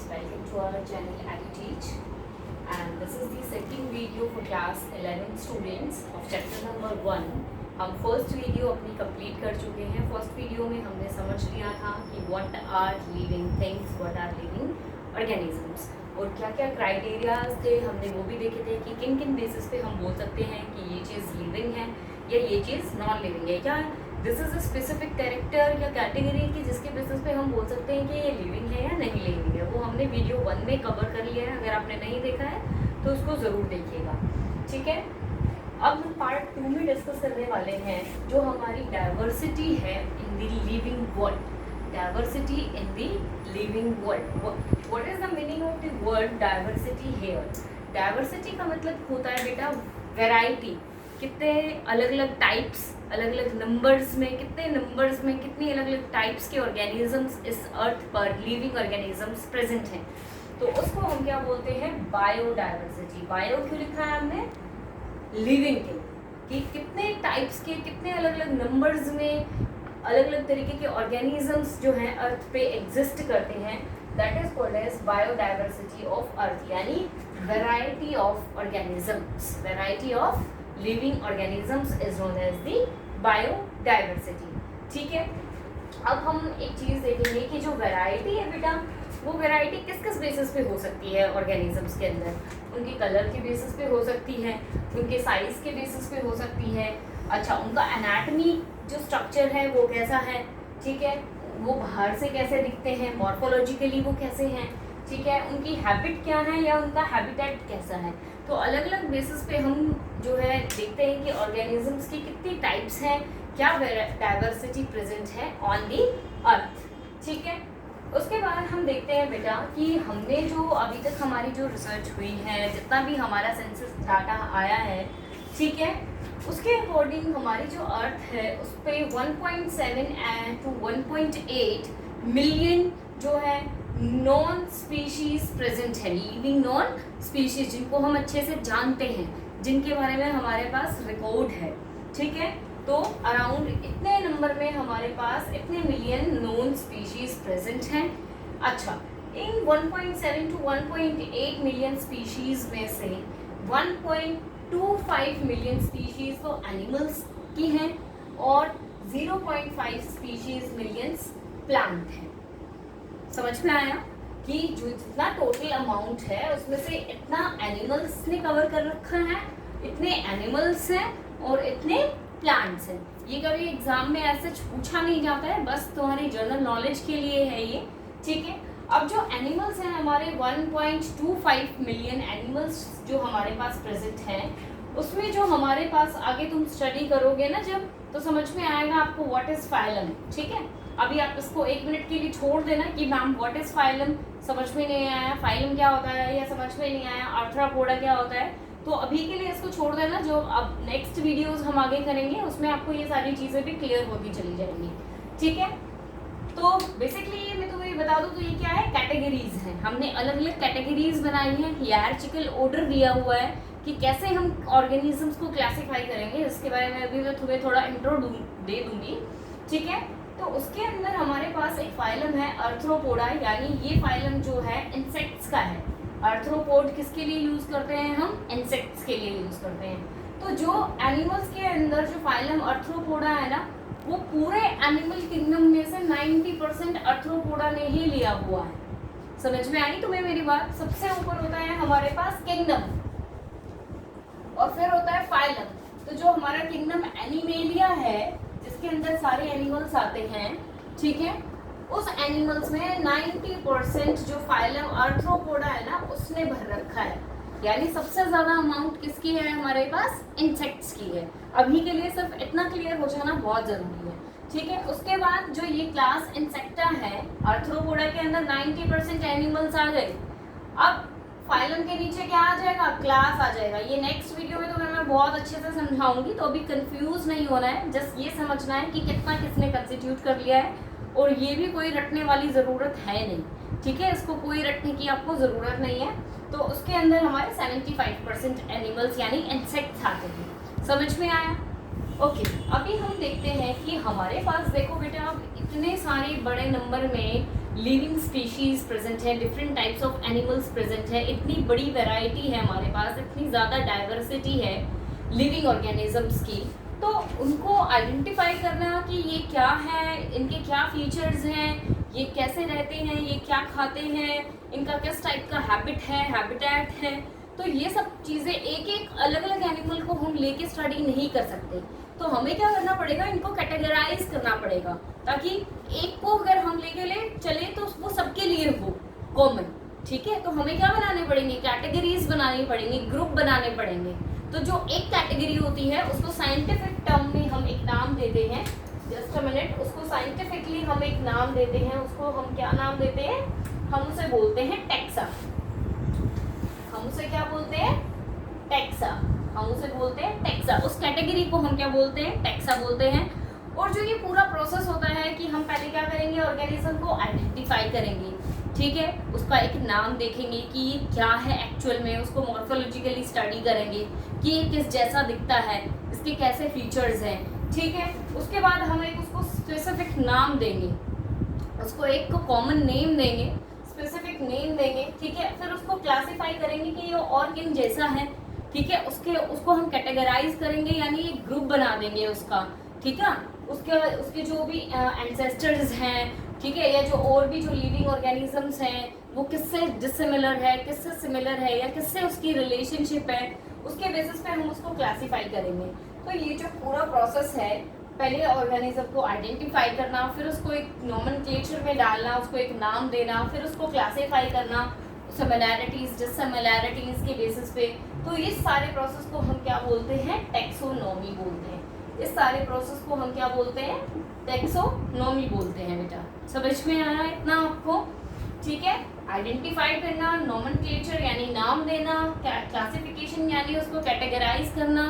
welcome to our channel AgriTeach, and this is the second video for class 11 students of chapter number 1. हम first video अपनी complete कर चुके हैं. First video में हमने समझ लिया था कि what are living things, what are living organisms और क्या क्या क्राइटेरियाज थे हमने वो भी देखे थे कि किन किन बेसिस पे हम बोल सकते हैं कि ये चीज़ लिविंग है या ये चीज़ नॉन लिविंग है. क्या this is a specific character या कैटेगरी की जिसके बेसिस पे हम बोल सकते हैं कि ये लिविंग है या नहीं लिविंग है. वो हमने वीडियो 1 में कवर कर लिया है. अगर आपने नहीं देखा है तो उसको ज़रूर देखिएगा. ठीक है, अब हम पार्ट 2 में डिस्कस करने वाले हैं जो हमारी डाइवर्सिटी है in the living world. Diversity in the living world. What is the meaning of the word diversity here? Diversity का मतलब होता है बेटा वैरायटी. कितने अलग अलग टाइप्स, अलग अलग नंबर्स में, कितने नंबर्स में कितनी अलग अलग टाइप्स के ऑर्गेनिजम्स इस अर्थ पर लिविंग ऑर्गेनिजम्स प्रेजेंट हैं. तो उसको हम क्या बोलते हैं? बायोडाइवर्सिटी. बायो क्यों लिखा है हमने? लिविंग के, कि कितने टाइप्स के, कितने अलग अलग नंबर्स में अलग अलग तरीके के ऑर्गेनिजम्स जो हैं अर्थ पे एग्जिस्ट करते हैं. That is called as biodiversity of earth, यानी variety of organisms. Variety of living organisms is known as the biodiversity. ठीक है, अब हम एक चीज़ देखेंगे कि जो वैरायटी है बेटा, वो वैरायटी किस किस बेसिस पे हो सकती है ऑर्गेनिजम्स के अंदर. उनके कलर के बेसिस पे हो सकती है, उनके साइज के बेसिस पे हो सकती है. अच्छा, उनका एनाटमी जो स्ट्रक्चर है वो कैसा है. ठीक है, वो बाहर से कैसे दिखते हैं, मॉर्फोलॉजिकली वो कैसे हैं. ठीक है, उनकी हैबिट क्या है या उनका हैबिटेट कैसा है. तो अलग अलग बेसिस पे हम जो है देखते हैं कि ऑर्गेनिजम्स की कितनी टाइप्स हैं, क्या डाइवर्सिटी प्रेजेंट है ऑन दी अर्थ. ठीक है, उसके बाद हम देखते हैं बेटा कि हमने जो अभी तक हमारी जो रिसर्च हुई है, जितना भी हमारा सेंसस डाटा आया है, ठीक है, उसके अकॉर्डिंग हमारी जो अर्थ है उस पर 1.7 to 1.8 मिलियन जो है नॉन स्पीशीज प्रेजेंट है. लिविंग नॉन स्पीशीज जिनको हम अच्छे से जानते हैं, जिनके बारे में हमारे पास रिकॉर्ड है. ठीक है, तो अराउंड इतने नंबर में हमारे पास इतने मिलियन नोन स्पीशीज प्रेजेंट हैं. अच्छा, इन 1.7 to 1.8 मिलियन स्पीशीज में से 1.25 मिलियन स्पीशीज तो एनिमल्स की हैं और 0.5 स्पीशीज मिलियंस प्लांट हैं. समझ में आया कि जो जितना टोटल अमाउंट है उसमें से इतना एनिमल्स ने कवर कर रखा है, इतने एनिमल्स हैं और इतने प्लांट्स हैं. ये कभी एग्जाम में ऐसे पूछा नहीं जाता है, बस तुम्हारी जनरल नॉलेज के लिए है ये. ठीक है, अब जो एनिमल्स हैं हमारे 1.25 मिलियन एनिमल्स जो हमारे पास प्रेजेंट हैं, उसमें जो हमारे पास आगे तुम स्टडी करोगे ना जब, तो समझ में आएगा आपको व्हाट इज फाइलम. ठीक है, अभी आप इसको 1 मिनट के लिए छोड़ देना कि मैम व्हाट इज फाइलम, समझ में नहीं आया, फाइलम क्या होता है या समझ में नहीं आया, आर्थ्रोपोडा क्या होता है. तो अभी के लिए इसको छोड़ देना. जो अब नेक्स्ट वीडियोस हम आगे करेंगे उसमें आपको ये सारी चीज़ें भी क्लियर होती चली जाएंगी. ठीक है, तो बेसिकली मैं तुम्हें बता दूं तो ये क्या है, कैटेगरीज हैं. हमने अलग अलग कैटेगरीज बनाई हैं. हियरार्चिकल ऑर्डर दिया हुआ है कि कैसे हम ऑर्गेनिजम्स को क्लासीफाई करेंगे. इसके बारे में अभी मैं तुम्हें थोड़ा इंट्रो दे दूंगी. ठीक है, तो उसके अंदर हमारे पास एक फाइलम है आर्थ्रोपोडा, यानी ये फाइलम जो है इंसेक्ट्स का है. आर्थ्रोपोड किसके लिए यूज करते हैं हम? इंसेक्ट्स के लिए यूज करते हैं. तो जो एनिमल्स के अंदर जो फाइलम आर्थ्रोपोडा है ना, वो पूरे एनिमल किंगडम में से 90% आर्थ्रोपोडा ने ही लिया हुआ है. समझ में आई तुम्हें मेरी बात? सबसे ऊपर होता है हमारे पास किंगडम और फिर होता है फाइलम. तो जो हमारा किंगडम एनिमेलिया है, जिसके अंदर सारे एनिमल्स आते हैं, ठीक है, उस एनिमल्स में 90% जो फाइलम आर्थ्रोपोडा है ना उसने भर रखा है. यानी सबसे ज़्यादा अमाउंट किसकी है हमारे पास? इंसेक्ट्स की है. अभी के लिए सिर्फ इतना क्लियर हो जाना बहुत ज़रूरी है. ठीक है, उसके बाद जो ये क्लास इंसेक्टा है, आर्थ्रोपोडा के अंदर 90% एनिमल्स आ गए. अब फाइलम के नीचे क्या आ जाएगा? क्लास आ जाएगा. ये नेक्स्ट वीडियो में तो मैं बहुत अच्छे से समझाऊंगी, तो अभी कंफ्यूज नहीं होना है. जस्ट ये समझना है कि कितना किसने कंस्टिट्यूट कर लिया है, और ये भी कोई रटने वाली ज़रूरत है नहीं. ठीक है, इसको कोई रटने की आपको ज़रूरत नहीं है. तो उसके अंदर हमारे 75% एनिमल्स यानी इंसेक्ट्स आते हैं. समझ में आया? ओके, अभी हम देखते हैं कि हमारे पास देखो बेटा, अब इतने सारे बड़े नंबर में लिविंग स्पीशीज प्रेजेंट है, different types of animals present है, इतनी बड़ी वैरायटी है हमारे पास, इतनी ज़्यादा डाइवर्सिटी है लिविंग ऑर्गेनिजम्स की, तो उनको आइडेंटिफाई करना कि ये क्या है, इनके क्या फीचर्स हैं, ये कैसे रहते हैं, ये क्या खाते हैं, इनका किस टाइप का हैबिट है, हैबिटेट है, तो ये सब चीज़ें एक एक अलग अलग एनिमल को हम लेके स्टडी नहीं कर सकते। तो हमें क्या करना पड़ेगा, इनको कैटेगराइज करना पड़ेगा, ताकि एक को अगर हम लेके चले तो वो सबके लिए हो कॉमन। ठीक है, तो हमें क्या बनाने पड़ेंगे, कैटेगरीज बनानी पड़ेंगी, ग्रुप बनाने पड़ेंगे। तो जो एक कैटेगरी होती है उसको साइंटिफिक टर्म में हम एक नाम देते हैं, जस्ट अ मिनट, उसको साइंटिफिकली हम एक नाम देते हैं, उसको हम क्या नाम देते हैं, हम उसे बोलते हैं टैक्सा। हम उसे क्या बोलते हैं, टैक्सा, हम उसे बोलते हैं टैक्सा। उस कैटेगरी को हम क्या बोलते हैं, टैक्सा बोलते हैं। और जो ये पूरा प्रोसेस होता है कि हम पहले क्या करेंगे, ऑर्गेनिज्म को आइडेंटिफाई करेंगे, ठीक है, उसका एक नाम देखेंगे कि ये क्या है एक्चुअल में, उसको मॉर्फोलॉजिकली स्टडी करेंगे कि ये किस जैसा दिखता है, इसके कैसे फीचर्स हैं, ठीक है। उसके बाद हम एक उसको स्पेसिफिक नाम देंगे, उसको एक को कॉमन नेम देंगे, स्पेसिफिक नेम देंगे, ठीक है। फिर उसको क्लासीफाई करेंगे कि ये और किन जैसा है, ठीक है। उसको हम कैटेगराइज करेंगे, यानी एक ग्रुप बना देंगे उसका, ठीक है। उसके जो भी एंसेस्टर्स हैं, ठीक है, या जो और भी जो लिविंग ऑर्गेनिजम्स हैं वो किससे डिसिमिलर है, किससे सिमिलर है, या किससे उसकी रिलेशनशिप है, उसके बेसिस पे हम उसको क्लासीफाई करेंगे। तो ये जो पूरा प्रोसेस है, पहले ऑर्गेनिज्म को आइडेंटिफाई करना, फिर उसको एक नोमेनक्लेचर में डालना, उसको एक नाम देना, फिर उसको क्लासीफाई करना सिमिलैरिटीज डिससिमिलैरिटीज के बेसिस पे। तो इस सारे प्रोसेस को हम क्या बोलते हैं, टैक्सोनॉमी बोलते हैं। इस सारे प्रोसेस को हम क्या बोलते हैं, टैक्सोनॉमी बोलते हैं। बेटा समझ में आया इतना आपको, ठीक है। आइडेंटिफाई करना, नोमेनक्लेचर यानी नाम देना, क्लासिफिकेशन यानी उसको कैटेगराइज करना,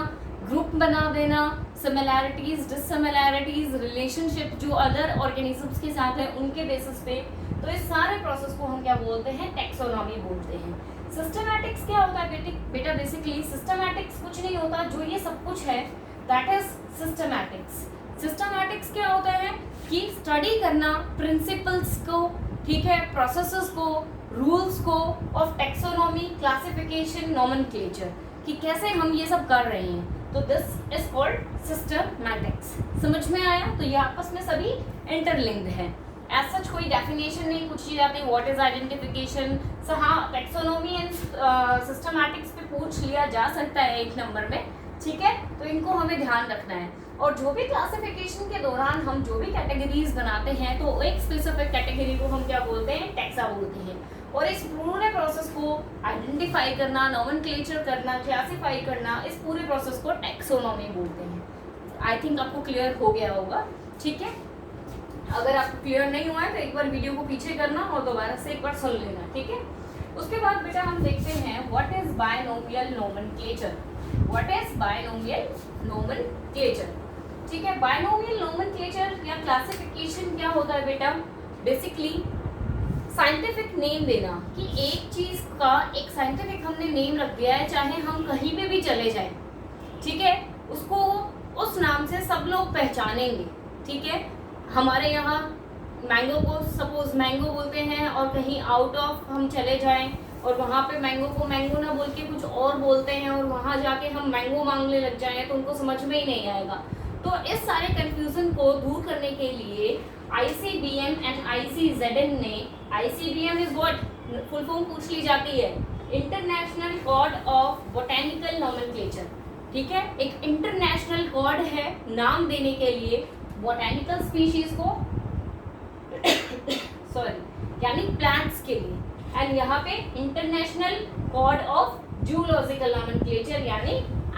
ग्रुप बना देना, सिमिलैरिटीज डिससिमिलैरिटीज, रिलेशनशिप जो अदर ऑर्गेनिजम्स के साथ है उनके बेसिस पे। तो इस सारे प्रोसेस को हम क्या बोलते हैं, टैक्सोनॉमी बोलते हैं। सिस्टमैटिक्स क्या होता है बेटा बेसिकली सिस्टमैटिक्स कुछ नहीं होता, जो ये सब कुछ है दैट इज सिस्टमैटिक्स। सिस्टमैटिक्स क्या होता है कि स्टडी करना प्रिंसिपल्स को, ठीक है, प्रोसेसेस को, रूल्स को ऑफ टैक्सोनॉमी, क्लासिफिकेशन, नोमेनक्लेचर, कि कैसे हम ये सब कर रहे हैं। तो दिस इज कॉल्ड सिस्टमैटिक्स। समझ में आया? तो ये आपस में सभी इंटरलिंक्ड है। एज सच कोई डेफिनेशन नहीं पूछी जाती, व्हाट इज आइडेंटिफिकेशन। सो हाँ, टैक्सोनॉमी एंड सिस्टमैटिक्स पे पूछ लिया जा सकता है एक नंबर में, ठीक है। तो इनको हमें ध्यान रखना है। और जो भी क्लासिफिकेशन के दौरान हम जो भी कैटेगरीज बनाते हैं, तो एक स्पेसिफिक कैटेगरी को हम क्या बोलते हैं, टैक्सा बोलते हैं। और इस पूरे प्रोसेस को आइडेंटिफाई करना, नोमेनक्लेचर करना, क्लासिफाई करना, इस पूरे प्रोसेस को टैक्सोनॉमी बोलते हैं। आई थिंक आपको क्लियर हो गया होगा, ठीक है। अगर आपको क्लियर नहीं हुआ है तो एक बार वीडियो को पीछे करना और दोबारा से एक बार सुन लेना, ठीक है। उसके बाद बेटा हम देखते हैं what is binomial nomenclature. What is binomial nomenclature, ठीक है। बायनोमियल नोमेनक्लेचर या क्लासिफिकेशन क्या होता है बेटा, बेसिकली साइंटिफिक नेम देना, कि एक चीज का एक साइंटिफिक हमने नेम रख दिया है, चाहे हम कहीं पे भी चले जाएं, ठीक है, उसको उस नाम से सब लोग पहचानेंगे, ठीक है। हमारे यहाँ मैंगो को सपोज मैंगो बोलते हैं, और कहीं आउट ऑफ हम चले जाएं और वहाँ पे मैंगो को मैंगो ना बोल के कुछ और बोलते हैं, और वहाँ जाके हम मैंगो मांगने लग जाएं तो उनको समझ में ही नहीं आएगा। तो इस सारे कंफ्यूजन को दूर करने के लिए ICBM एंड ICZN ने, ICBM is what, full form पूछ ली जाती है, international code of botanical nomenclature, ठीक है। एक इंटरनेशनल कोड है नाम देने के लिए बोटेनिकल स्पीशीज को सॉरी यानी प्लांट्स के लिए, एंड यहाँ पे international code of zoological nomenclature यानी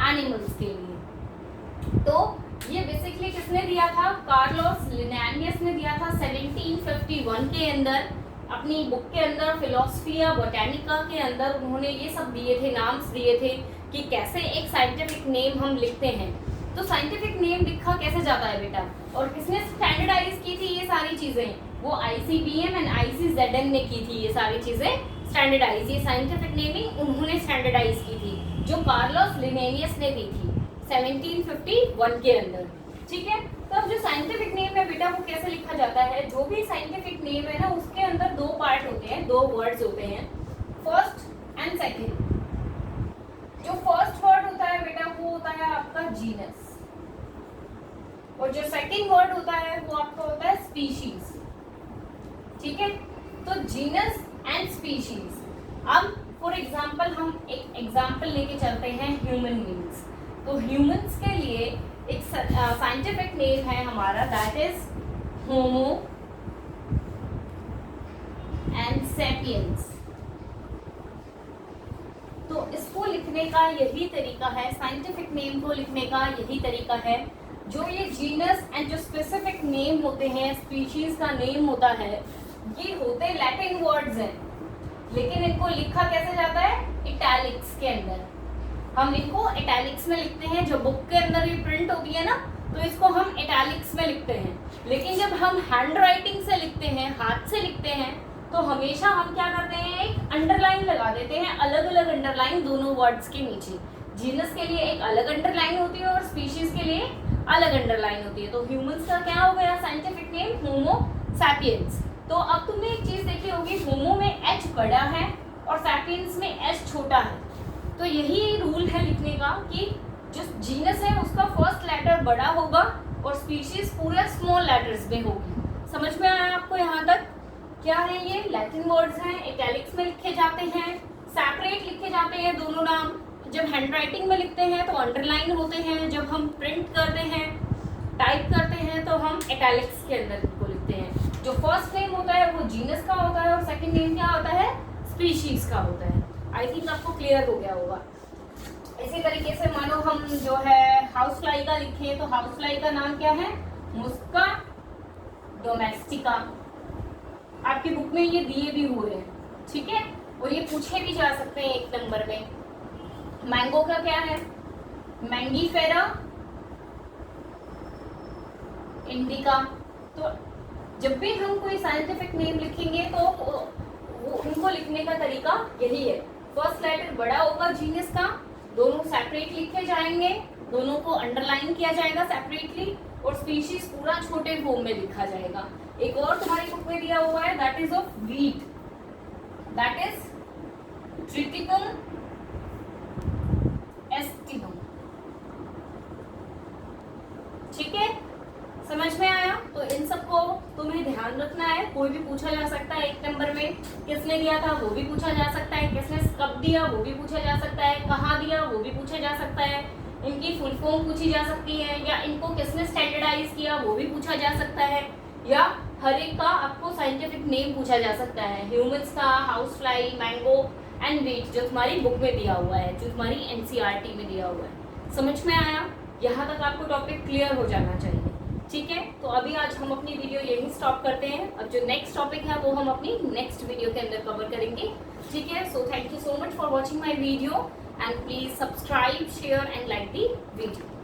एनिमल्स के लिए। तो ये बेसिकली किसने दिया था, कार्लोस लिनानियस ने दिया था 1751 के अंदर, अपनी बुक के अंदर फिलोसफिया बोटेनिका के अंदर उन्होंने ये सब दिए थे, नाम्स दिए थे कि कैसे एक साइंटिफिक नेम हम लिखते हैं। तो साइंटिफिक नेम लिखा कैसे जाता है बेटा, और किसने स्टैंडर्डाइज की थी ये सारी चीजें, वो ICBM एंड ICZN ने की थी ये सारी चीजें स्टैंडर्डाइज। ये साइंटिफिक नेमिंग उन्होंने स्टैंडर्डाइज की थी, जो कार्लोस लिनानियस ने दी थी 1751 के अंदर, ठीक है। तो अब जो साइंटिफिक नेम है बेटा वो कैसे लिखा जाता है, जो भी साइंटिफिक नेम है ना उसके अंदर दो पार्ट होते हैं, दो वर्ड्स होते हैं, फर्स्ट एंड सेकंड। जो फर्स्ट वर्ड होता है बेटा वो होता है आपका जीनस, और जो सेकंड वर्ड होता है वो आपका होता है स्पीशीज। ठीक है, तो जीनस एंड स्पीशीज। अब फॉर एग्जाम्पल हम एक एग्जाम्पल लेके चलते हैं ह्यूमन बींग्स। तो ह्यूमंस के लिए एक साइंटिफिक नेम है हमारा, that is homo and sapiens. तो इसको लिखने का यही तरीका है, साइंटिफिक नेम को लिखने का यही तरीका है। जो ये जीनस एंड जो स्पेसिफिक नेम होते हैं, स्पीशीज का नेम होता है, ये होते लैटिन वर्ड्स हैं, लेकिन इनको लिखा कैसे जाता है, इटैलिक्स के अंदर। हम इनको इटैलिक्स में लिखते हैं, जो बुक के अंदर ये प्रिंट होती है ना, तो इसको हम इटैलिक्स में लिखते हैं। लेकिन जब हम हैंड राइटिंग से लिखते हैं, हाथ से लिखते हैं, तो हमेशा हम क्या करते हैं, एक अंडरलाइन लगा देते हैं, अलग अलग अंडरलाइन दोनों वर्ड्स के नीचे। जीनस के लिए एक अलग अंडरलाइन होती है और स्पीशीज के लिए अलग अंडरलाइन होती है। तो ह्यूमंस का क्या हो गया साइंटिफिक नेम, होमो सैपियंस। तो अब तुमने एक चीज देखी होगी, होमो में एच बड़ा है और सैपियंस में एच छोटा है। तो यही रूल है लिखने का कि जो जीनस है उसका फर्स्ट लेटर बड़ा होगा और स्पीशीज पूरा स्मॉल लेटर्स में होगी। समझ में आया आपको यहाँ तक? क्या है ये, लैटिन वर्ड्स हैं, इटैलिक्स में लिखे जाते हैं, सेपरेट लिखे जाते हैं दोनों नाम। जब हैंड राइटिंग में लिखते हैं तो अंडरलाइन होते हैं, जब हम प्रिंट करते हैं, टाइप करते हैं, तो हम इटैलिक्स के अंदर इनको लिखते हैं। जो फर्स्ट नेम होता है वो जीनस का होता है और सेकंड नेम क्या होता है, स्पीशीज का होता है। आई थिंक आपको क्लियर हो गया होगा। इसी तरीके से मानो हम जो है हाउस फ्लाई का लिखें, तो हाउस फ्लाई का नाम क्या है, मुस्का डोमेस्टिका। आपकी बुक में ये दिए भी हुए हैं, ठीक है, और ये पूछे भी जा सकते हैं एक नंबर में। मैंगो का क्या है, मैंगीफेरा इंडिका। तो जब भी हम कोई साइंटिफिक नेम लिखेंगे तो वो उनको लिखने का तरीका यही है, फर्स्ट लेटर बड़ा होगा जीनस का, दोनों सेपरेट लिखे जाएंगे, दोनों को अंडरलाइन किया जाएगा सेपरेटली, और स्पीशीज पूरा छोटे फॉर्म में लिखा जाएगा। एक और तुम्हारी बुक में दिया हुआ है, that is of wheat, that is triticum aestivum. ठीक है, समझ में आया? तो इन सबको तुम्हें ध्यान रखना है। कोई भी पूछा जा सकता है एक नंबर में, किसने दिया था वो भी पूछा जा सकता है, किसने कब दिया वो भी पूछा जा सकता है, कहाँ दिया वो भी पूछा जा सकता है, इनकी फुल फॉर्म पूछी जा सकती है, या इनको किसने स्टैंडर्डाइज किया वो भी पूछा जा सकता है, या हर एक का आपको साइंटिफिक नेम पूछा जा सकता है। ह्यूमंस का, house fly, mango and wheat जो तुम्हारी बुक में दिया हुआ है, जो तुम्हारी एनसीईआरटी में दिया हुआ है। समझ में आया? यहाँ तक आपको टॉपिक क्लियर हो जाना चाहिए। ठीक है, तो अभी आज हम अपनी वीडियो यहीं स्टॉप करते हैं। अब जो नेक्स्ट टॉपिक है वो हम अपनी नेक्स्ट वीडियो के अंदर कवर करेंगे। ठीक है, so thank you so much for watching my video and please subscribe, share and like the video.